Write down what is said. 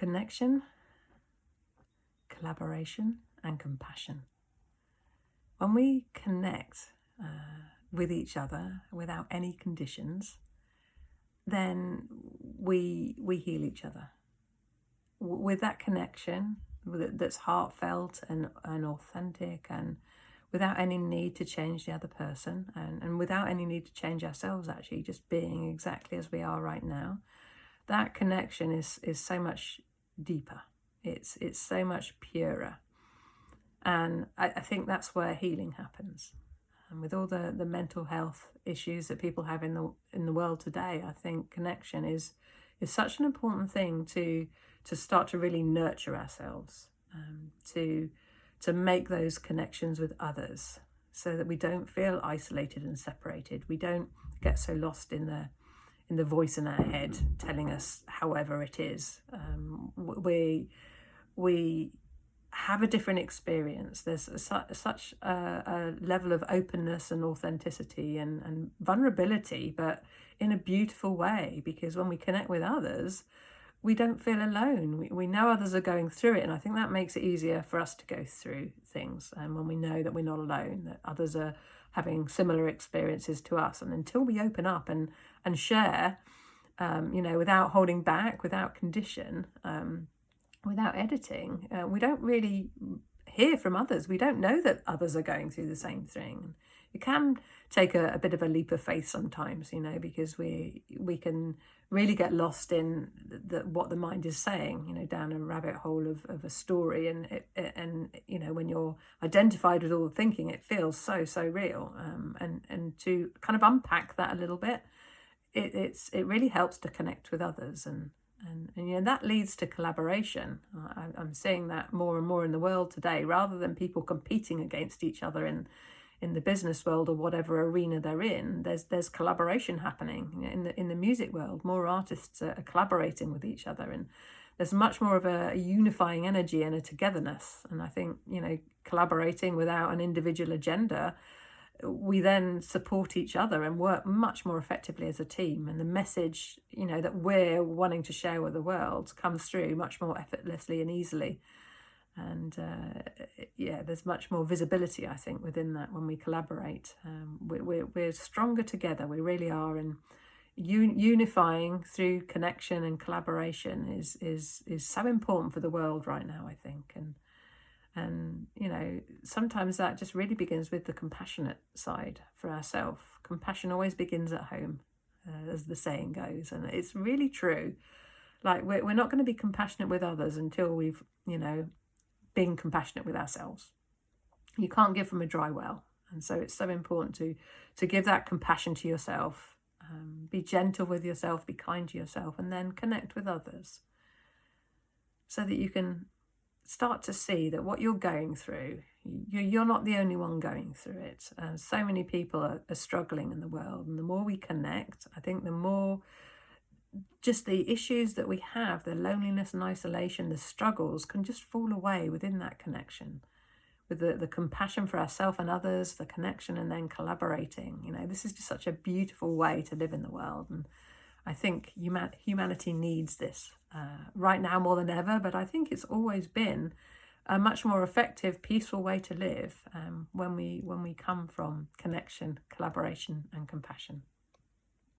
connection, collaboration, and compassion. When we connect with each other without any conditions, then we heal each other. With that connection that's heartfelt and authentic, and without any need to change the other person, and without any need to change ourselves, actually just being exactly as we are right now, that connection is so much deeper. It's so much purer. And I think that's where healing happens. And with all the mental health issues that people have in the world today, I think connection is such an important thing to start to really nurture ourselves, to make those connections with others, so that we don't feel isolated and separated. We don't get so lost in the voice in our head telling us however it is. We have a different experience. There's such a level of openness and authenticity and vulnerability, but in a beautiful way, because when we connect with others, we don't feel alone. We know others are going through it, and I think that makes it easier for us to go through things. And when we know that we're not alone, that others are having similar experiences to us, and until we open up and share, without holding back, without condition, without editing, we don't really hear from others. We don't know that others are going through the same thing. It can take a bit of a leap of faith sometimes, because we can really get lost in what the mind is saying, down a rabbit hole of a story, and when you're identified with all the thinking, it feels so real. And to kind of unpack that a little bit, it really helps to connect with others, and that leads to collaboration. I'm seeing that more and more in the world today, rather than people competing against each other in the business world or whatever arena they're in. There's collaboration happening in the music world. More artists are collaborating with each other, and there's much more of a unifying energy and a togetherness. And I think, collaborating without an individual agenda, we then support each other and work much more effectively as a team. And the message, that we're wanting to share with the world comes through much more effortlessly and easily. And there's much more visibility, I think, within that when we collaborate. We're stronger together. We really are. And unifying through connection and collaboration is so important for the world right now, I think. And sometimes that just really begins with the compassionate side for ourselves. Compassion always begins at home, as the saying goes, and it's really true. Like, we're not going to be compassionate with others until we've been compassionate with ourselves. You can't give from a dry well, and so it's so important to give that compassion to yourself. Be gentle with yourself, be kind to yourself, and then connect with others, so that you can start to see that what you're going through, you're not the only one going through it. So many people are struggling in the world, and the more we connect, I think the more just the issues that we have, the loneliness and isolation, the struggles, can just fall away within that connection, with the compassion for ourselves and others, the connection, and then collaborating. This is just such a beautiful way to live in the world, and I think humanity needs this right now more than ever, but I think it's always been a much more effective, peaceful way to live when we come from connection, collaboration, and compassion.